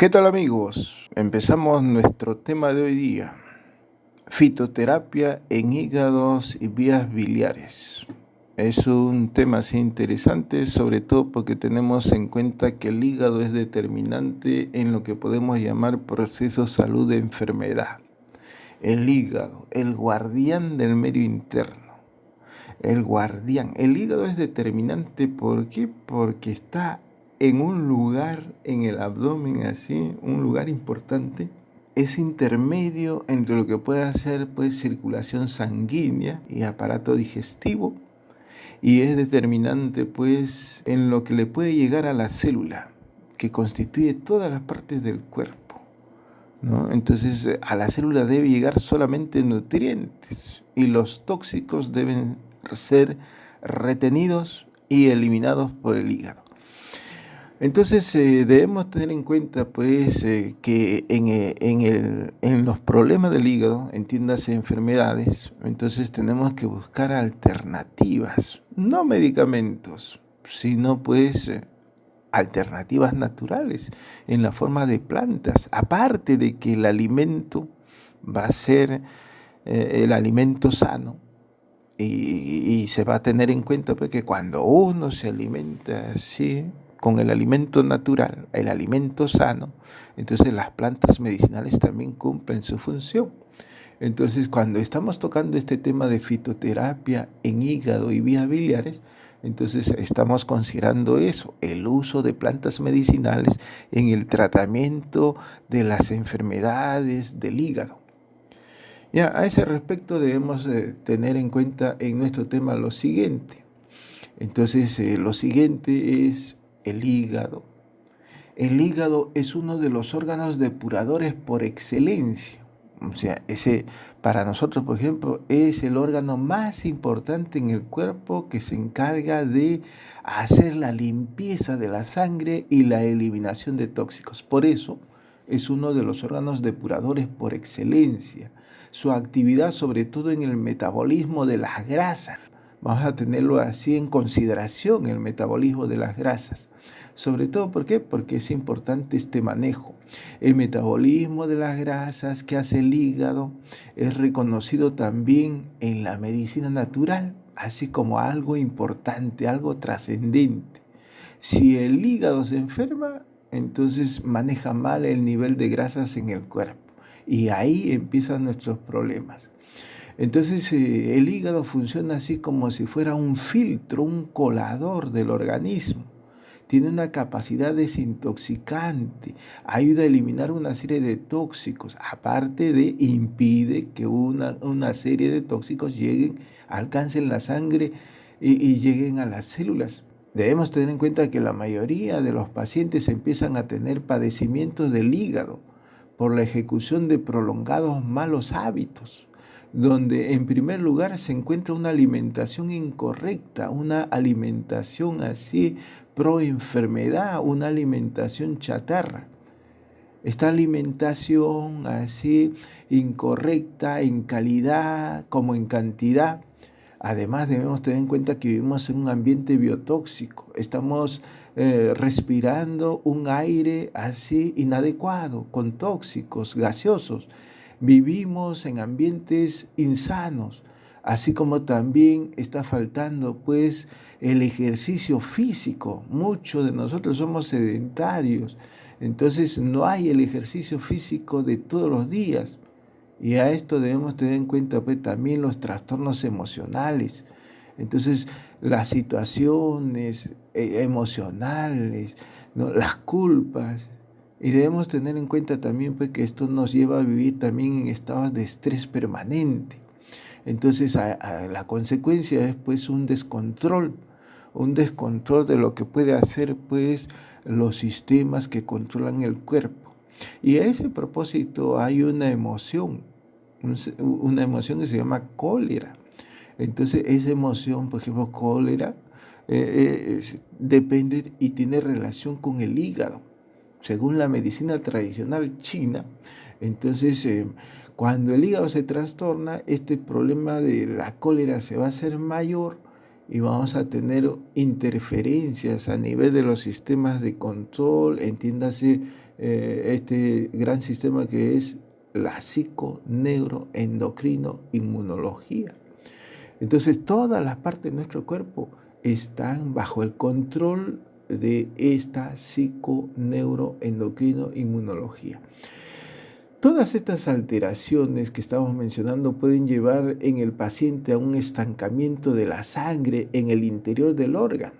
¿Qué tal amigos? Empezamos nuestro tema de hoy día, fitoterapia en hígados y vías biliares. Es un tema así interesante, sobre todo porque tenemos en cuenta que el hígado es determinante en lo que podemos llamar proceso salud de enfermedad. El hígado, el guardián del medio interno. El guardián. El hígado es determinante, ¿por qué? Porque está en un lugar en el abdomen, así, un lugar importante. Es intermedio entre lo que puede ser pues circulación sanguínea y aparato digestivo, y es determinante pues en lo que le puede llegar a la célula que constituye todas las partes del cuerpo, ¿no? Entonces a la célula debe llegar solamente nutrientes y los tóxicos deben ser retenidos y eliminados por el hígado. Entonces debemos tener en cuenta pues que en los problemas del hígado, entiéndase enfermedades, entonces tenemos que buscar alternativas, no medicamentos, sino pues alternativas naturales en la forma de plantas, aparte de que el alimento va a ser el alimento sano. Y se va a tener en cuenta pues, que cuando uno se alimenta así, con el alimento natural, el alimento sano, entonces las plantas medicinales también cumplen su función. Entonces, cuando estamos tocando este tema de fitoterapia en hígado y vías biliares, entonces estamos considerando eso, el uso de plantas medicinales en el tratamiento de las enfermedades del hígado. Ya, a ese respecto debemos tener en cuenta en nuestro tema lo siguiente. Entonces, lo siguiente es el hígado. El hígado es uno de los órganos depuradores por excelencia. O sea, ese para nosotros, por ejemplo, es el órgano más importante en el cuerpo que se encarga de hacer la limpieza de la sangre y la eliminación de tóxicos. Por eso es uno de los órganos depuradores por excelencia. Su actividad, sobre todo en el metabolismo de las grasas. Vamos a tenerlo así en consideración, el metabolismo de las grasas. Sobre todo, ¿por qué? Porque es importante este manejo. El metabolismo de las grasas que hace el hígado es reconocido también en la medicina natural, así como algo importante, algo trascendente. Si el hígado se enferma, entonces maneja mal el nivel de grasas en el cuerpo. Y ahí empiezan nuestros problemas. Entonces el hígado funciona así como si fuera un filtro, un colador del organismo. Tiene una capacidad desintoxicante, ayuda a eliminar una serie de tóxicos, aparte de impide que una serie de tóxicos lleguen, alcancen la sangre y lleguen a las células. Debemos tener en cuenta que la mayoría de los pacientes empiezan a tener padecimientos del hígado por la ejecución de prolongados malos hábitos, donde en primer lugar se encuentra una alimentación incorrecta, una alimentación así pro enfermedad, una alimentación chatarra. Esta alimentación así incorrecta en calidad como en cantidad. Además debemos tener en cuenta que vivimos en un ambiente biotóxico. Estamos respirando un aire así inadecuado, con tóxicos, gaseosos. Vivimos en ambientes insanos, así como también está faltando pues el ejercicio físico. Muchos de nosotros somos sedentarios, entonces no hay el ejercicio físico de todos los días. Y a esto debemos tener en cuenta pues, también los trastornos emocionales. Entonces, las situaciones emocionales, ¿no? Las culpas. Y debemos tener en cuenta también pues, que esto nos lleva a vivir también en estados de estrés permanente. Entonces, la consecuencia es pues un descontrol de lo que puede hacer pues los sistemas que controlan el cuerpo. Y a ese propósito hay una emoción que se llama cólera. Entonces esa emoción, por ejemplo, cólera, depende y tiene relación con el hígado. Según la medicina tradicional china, entonces cuando el hígado se trastorna, este problema de la cólera se va a hacer mayor y vamos a tener interferencias a nivel de los sistemas de control, entiéndase este gran sistema que es la psico-neuro-endocrino-inmunología. Entonces todas las partes de nuestro cuerpo están bajo el control de esta psico-neuro-endocrino-inmunología. Todas estas alteraciones que estamos mencionando pueden llevar en el paciente a un estancamiento de la sangre en el interior del órgano.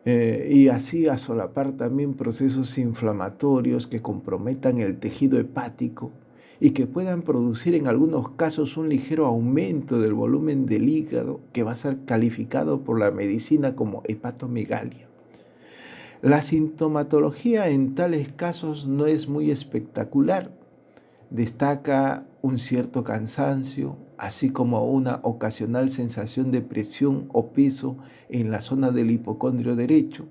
Y así a solapar también procesos inflamatorios que comprometan el tejido hepático y que puedan producir en algunos casos un ligero aumento del volumen del hígado que va a ser calificado por la medicina como hepatomegalia. La sintomatología en tales casos no es muy espectacular. Destaca un cierto cansancio, así como una ocasional sensación de presión o peso en la zona del hipocondrio derecho,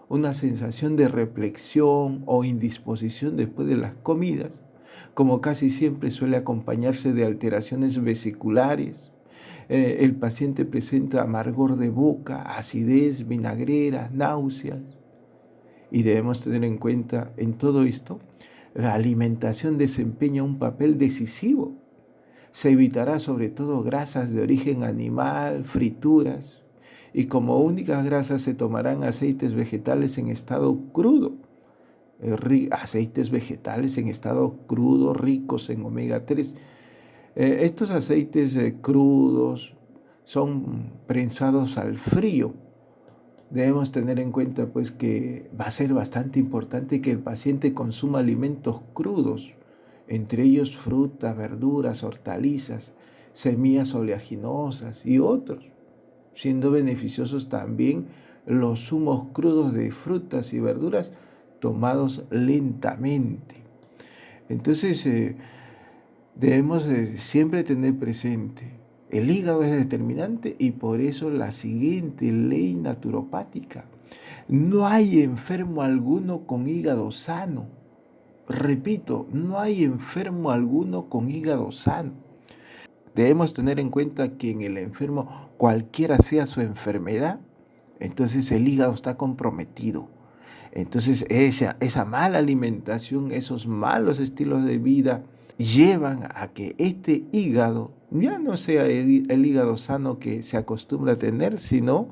una sensación de reflexión o indisposición después de las comidas, como casi siempre suele acompañarse de alteraciones vesiculares. El paciente presenta amargor de boca, acidez, vinagreras, náuseas. Y debemos tener en cuenta en todo esto, la alimentación desempeña un papel decisivo. Se evitará sobre todo grasas de origen animal, frituras, y como únicas grasas se tomarán aceites vegetales en estado crudo. Aceites vegetales en estado crudo ricos en omega 3. Estos aceites crudos son prensados al frío. Debemos tener en cuenta pues que va a ser bastante importante que el paciente consuma alimentos crudos, entre ellos frutas, verduras, hortalizas, semillas oleaginosas y otros, siendo beneficiosos también los zumos crudos de frutas y verduras tomados lentamente. Entonces debemos siempre tener presente el hígado es determinante y por eso la siguiente ley naturopática. No hay enfermo alguno con hígado sano. Repito, no hay enfermo alguno con hígado sano. Debemos tener en cuenta que en el enfermo, cualquiera sea su enfermedad, entonces el hígado está comprometido. Entonces esa mala alimentación, esos malos estilos de vida llevan a que este hígado ya no sea el hígado sano que se acostumbra a tener, sino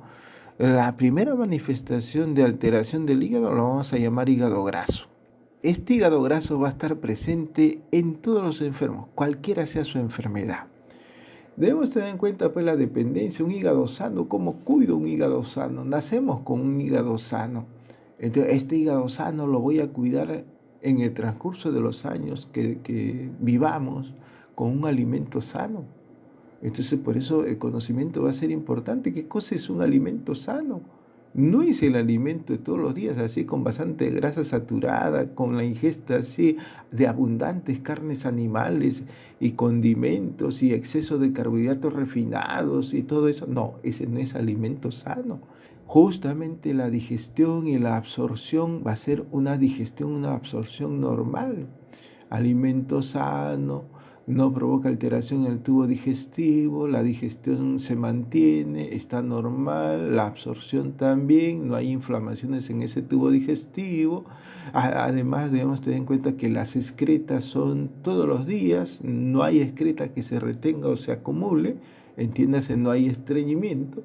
la primera manifestación de alteración del hígado lo vamos a llamar hígado graso. Este hígado graso va a estar presente en todos los enfermos, cualquiera sea su enfermedad. Debemos tener en cuenta pues la dependencia, un hígado sano. ¿Cómo cuido un hígado sano? Nacemos con un hígado sano. Entonces, este hígado sano lo voy a cuidar en el transcurso de los años que vivamos con un alimento sano. Entonces, por eso el conocimiento va a ser importante. ¿Qué cosa es un alimento sano? No es el alimento de todos los días, así con bastante grasa saturada, con la ingesta así de abundantes carnes animales y condimentos y exceso de carbohidratos refinados y todo eso. No, ese no es alimento sano. Justamente la digestión y la absorción va a ser una digestión, una absorción normal. Alimento sano, no provoca alteración en el tubo digestivo, la digestión se mantiene, está normal, la absorción también, no hay inflamaciones en ese tubo digestivo. Además debemos tener en cuenta que las excretas son todos los días, no hay excreta que se retenga o se acumule, entiéndase, no hay estreñimiento.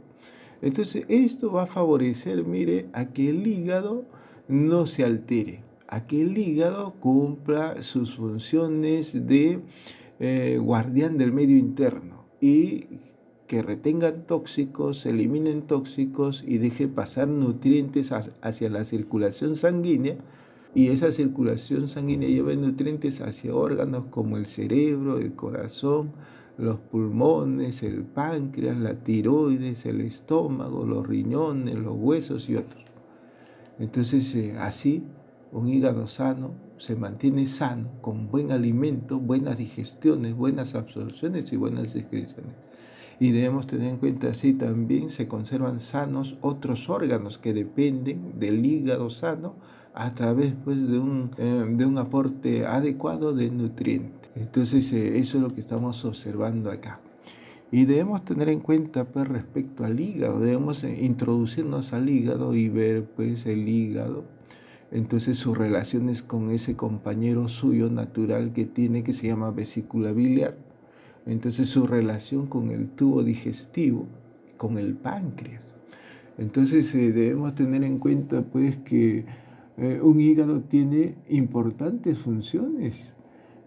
Entonces esto va a favorecer, mire, a que el hígado no se altere, a que el hígado cumpla sus funciones de guardián del medio interno y que retengan tóxicos, eliminen tóxicos y deje pasar nutrientes hacia la circulación sanguínea, y esa circulación sanguínea lleva nutrientes hacia órganos como el cerebro, el corazón, los pulmones, el páncreas, la tiroides, el estómago, los riñones, los huesos y otros. Entonces, así, un hígado sano se mantiene sano, con buen alimento, buenas digestiones, buenas absorciones y buenas excreciones. Y debemos tener en cuenta así también se conservan sanos otros órganos que dependen del hígado sano a través pues, de un aporte adecuado de nutrientes. Entonces, eso es lo que estamos observando acá. Y debemos tener en cuenta pues, respecto al hígado, debemos introducirnos al hígado y ver pues, el hígado Entonces sus relaciones con ese compañero suyo natural que tiene, que se llama vesícula biliar. Entonces su relación con el tubo digestivo, con el páncreas. Entonces debemos tener en cuenta pues que un hígado tiene importantes funciones.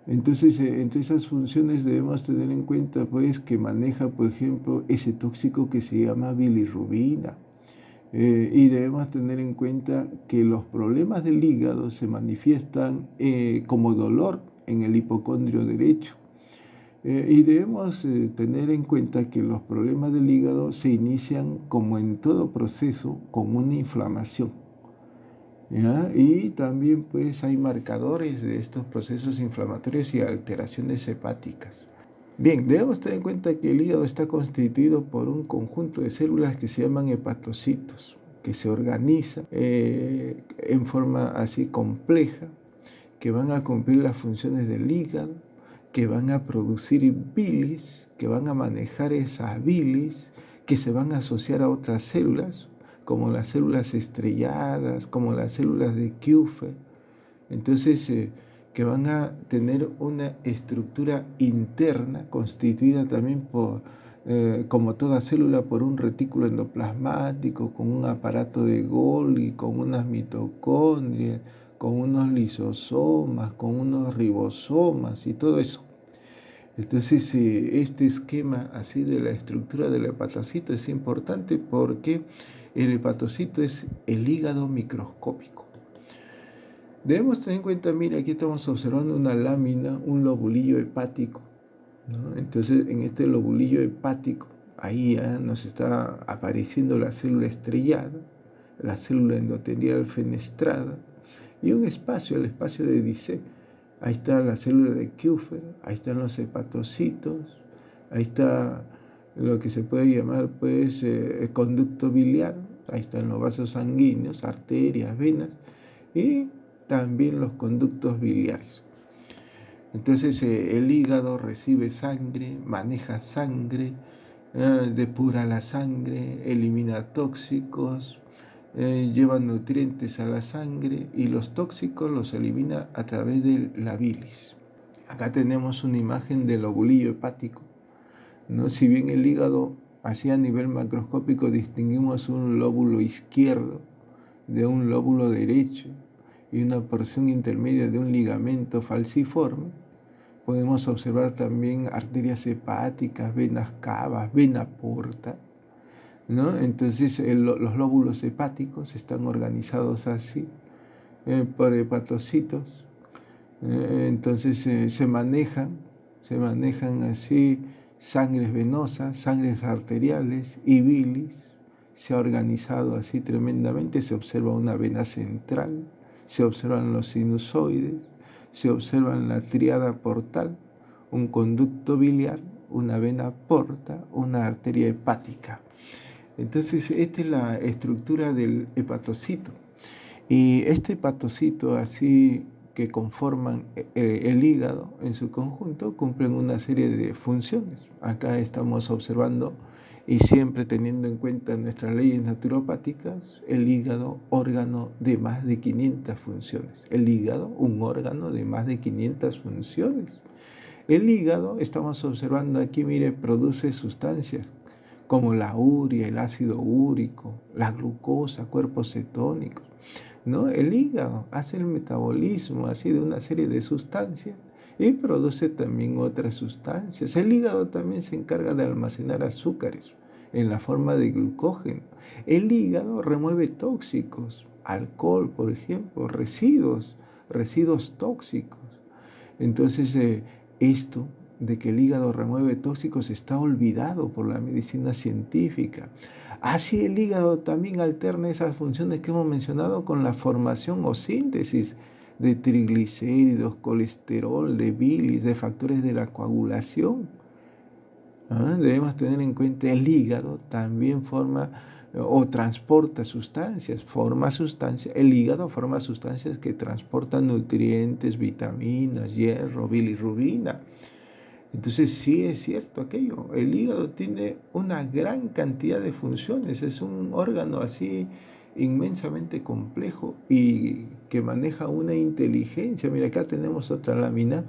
Entonces, entre esas funciones debemos tener en cuenta pues que maneja, por ejemplo, ese tóxico que se llama bilirrubina. Y debemos tener en cuenta que los problemas del hígado se manifiestan como dolor en el hipocondrio derecho. Y debemos tener en cuenta que los problemas del hígado se inician, como en todo proceso, con una inflamación. ¿Ya? Y también pues hay marcadores de estos procesos inflamatorios y alteraciones hepáticas. Bien, debemos tener en cuenta que el hígado está constituido por un conjunto de células que se llaman hepatocitos, que se organizan en forma así compleja, que van a cumplir las funciones del hígado, que van a producir bilis, que van a manejar esa bilis, que se van a asociar a otras células, como las células estrelladas, como las células de Kupffer. Entonces, que van a tener una estructura interna constituida también por, como toda célula, por un retículo endoplasmático, con un aparato de Golgi, con unas mitocondrias, con unos lisosomas, con unos ribosomas y todo eso. Entonces, este esquema así de la estructura del hepatocito es importante porque el hepatocito es el hígado microscópico. Debemos tener en cuenta, mira, aquí estamos observando una lámina, un lobulillo hepático, ¿no? Entonces, en este lobulillo hepático, ahí ya nos está apareciendo la célula estrellada, la célula endotelial fenestrada y un espacio, el espacio de Dicé. Ahí está la célula de Kupffer, ahí están los hepatocitos, ahí está lo que se puede llamar pues el conducto biliar, ahí están los vasos sanguíneos, arterias, venas y también los conductos biliares. Entonces el hígado recibe sangre, maneja sangre, depura la sangre, elimina tóxicos, lleva nutrientes a la sangre y los tóxicos los elimina a través de la bilis. Acá tenemos una imagen del lobulillo hepático, ¿no? Si bien el hígado, así a nivel macroscópico, distinguimos un lóbulo izquierdo de un lóbulo derecho y una porción intermedia de un ligamento falciforme, podemos observar también arterias hepáticas, venas cavas, vena porta, ¿no? Entonces los lóbulos hepáticos están organizados así, por hepatocitos. Entonces se manejan así sangres venosas, sangres arteriales y bilis. Se ha organizado así tremendamente, se observa una vena central, se observan los sinusoides, se observan la tríada portal, un conducto biliar, una vena porta, una arteria hepática. Entonces, esta es la estructura del hepatocito. Y este hepatocito, así que conforman el hígado en su conjunto, cumplen una serie de funciones. Acá estamos observando y siempre teniendo en cuenta nuestras leyes naturopáticas, el hígado, órgano de más de 500 funciones. El hígado, un órgano de más de 500 funciones. El hígado, estamos observando aquí, mire, produce sustancias como la urea, el ácido úrico, la glucosa, cuerpos cetónicos, ¿no? El hígado hace el metabolismo así de una serie de sustancias y produce también otras sustancias. El hígado también se encarga de almacenar azúcares en la forma de glucógeno. El hígado remueve tóxicos, alcohol, por ejemplo, residuos tóxicos. Entonces, esto de que el hígado remueve tóxicos está olvidado por la medicina científica. Así el hígado también alterna esas funciones que hemos mencionado con la formación o síntesis de triglicéridos, colesterol, de bilis, de factores de la coagulación. Debemos tener en cuenta el hígado también forma o transporta sustancias, forma sustancias. El hígado forma sustancias que transportan nutrientes, vitaminas, hierro, bilirrubina. Entonces sí es cierto aquello, el hígado tiene una gran cantidad de funciones, es un órgano así inmensamente complejo y que maneja una inteligencia. Mira, acá tenemos otra lámina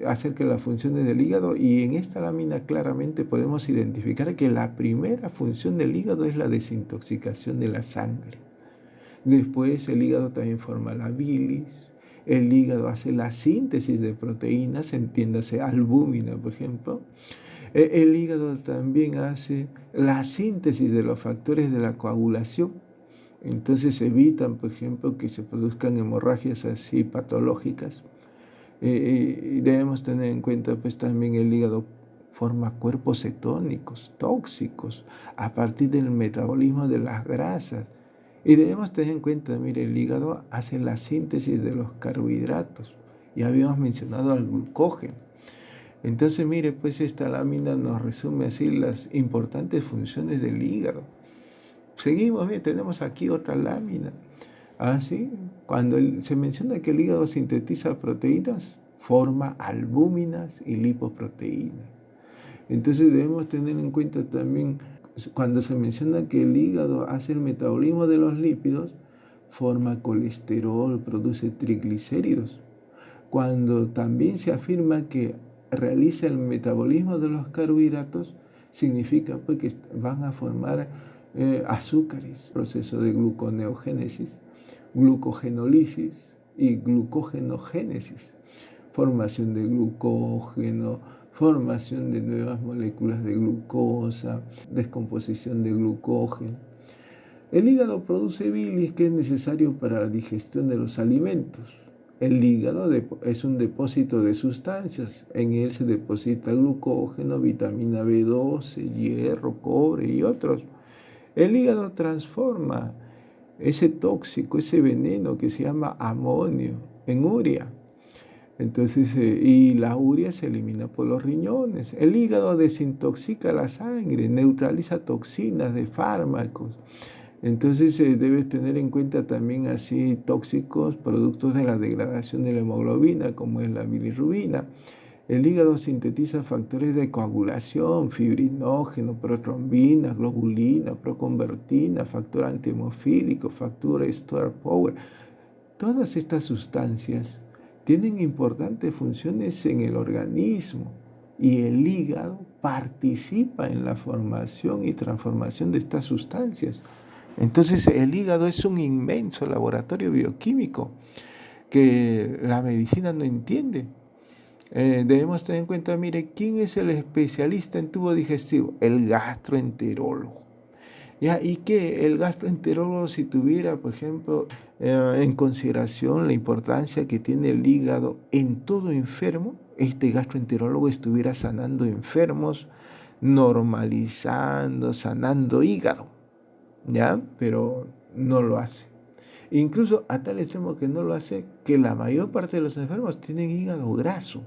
acerca de las funciones del hígado, y en esta lámina claramente podemos identificar que la primera función del hígado es la desintoxicación de la sangre. Después el hígado también forma la bilis, el hígado hace la síntesis de proteínas, entiéndase albúmina, por ejemplo. El hígado también hace la síntesis de los factores de la coagulación. Entonces evitan, por ejemplo, que se produzcan hemorragias así patológicas. Debemos tener en cuenta pues también el hígado forma cuerpos cetónicos, tóxicos, a partir del metabolismo de las grasas. Y debemos tener en cuenta, mire, el hígado hace la síntesis de los carbohidratos. Ya habíamos mencionado al glucógeno. Entonces, mire, pues esta lámina nos resume así las importantes funciones del hígado. Seguimos, mire, tenemos aquí otra lámina. Así, cuando se menciona que el hígado sintetiza proteínas, forma albúminas y lipoproteínas. Entonces debemos tener en cuenta también, cuando se menciona que el hígado hace el metabolismo de los lípidos, forma colesterol, produce triglicéridos. Cuando también se afirma que realiza el metabolismo de los carbohidratos, significa pues, que van a formar azúcares, proceso de gluconeogénesis, glucogenólisis y glucogenogénesis, formación de glucógeno, formación de nuevas moléculas de glucosa, descomposición de glucógeno. El hígado produce bilis, que es necesario para la digestión de los alimentos. El hígado es un depósito de sustancias. En él se deposita glucógeno, vitamina B12, hierro, cobre y otros. El hígado transforma ese tóxico, ese veneno que se llama amonio en urea. Entonces, y la urea se elimina por los riñones. El hígado desintoxica la sangre, neutraliza toxinas de fármacos. Entonces debes tener en cuenta también así tóxicos, productos de la degradación de la hemoglobina, como es la bilirrubina. El hígado sintetiza factores de coagulación, fibrinógeno, protrombina, globulina, proconvertina, factor antihemofílico, factor Stored Power. Todas estas sustancias tienen importantes funciones en el organismo y el hígado participa en la formación y transformación de estas sustancias. Entonces el hígado es un inmenso laboratorio bioquímico que la medicina no entiende. Debemos tener en cuenta, mire, ¿quién es el especialista en tubo digestivo? El gastroenterólogo. ¿Ya? Y que el gastroenterólogo, si tuviera, por ejemplo, en consideración la importancia que tiene el hígado en todo enfermo, este gastroenterólogo estuviera sanando enfermos, normalizando, sanando hígado, ¿ya? Pero no lo hace. Incluso a tal extremo que no lo hace, que la mayor parte de los enfermos tienen hígado graso.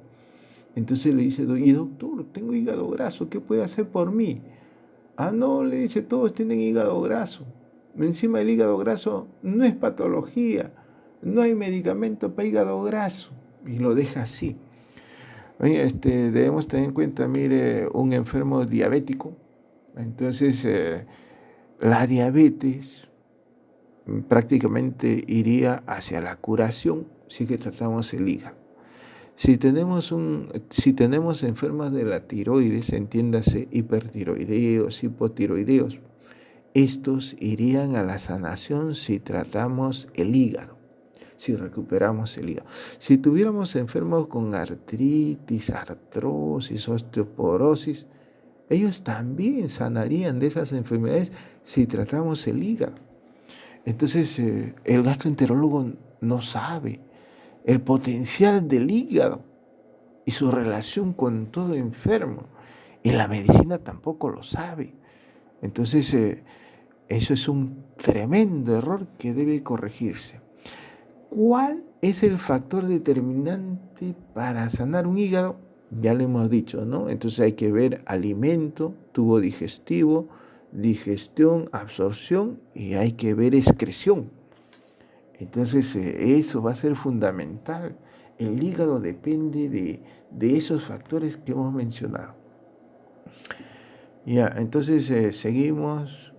Entonces le dice, y doctor, tengo hígado graso, ¿qué puede hacer por mí? Ah, no, le dice, todos tienen hígado graso. Encima el hígado graso no es patología, no hay medicamento para hígado graso. Y lo deja así. Oye, debemos tener en cuenta, mire, un enfermo diabético. Entonces, la diabetes prácticamente iría hacia la curación si que tratamos el hígado. Si tenemos enfermos de la tiroides, entiéndase hipertiroideos, hipotiroideos, estos irían a la sanación si tratamos el hígado, si recuperamos el hígado. Si tuviéramos enfermos con artritis, artrosis, osteoporosis, ellos también sanarían de esas enfermedades si tratamos el hígado. Entonces, el gastroenterólogo no sabe el potencial del hígado y su relación con todo enfermo. Y la medicina tampoco lo sabe. Entonces, eso es un tremendo error que debe corregirse. ¿Cuál es el factor determinante para sanar un hígado? Ya lo hemos dicho, ¿no? Entonces hay que ver alimento, tubo digestivo, digestión, absorción, y hay que ver excreción. Entonces eso va a ser fundamental. El hígado depende de esos factores que hemos mencionado. Ya, entonces seguimos.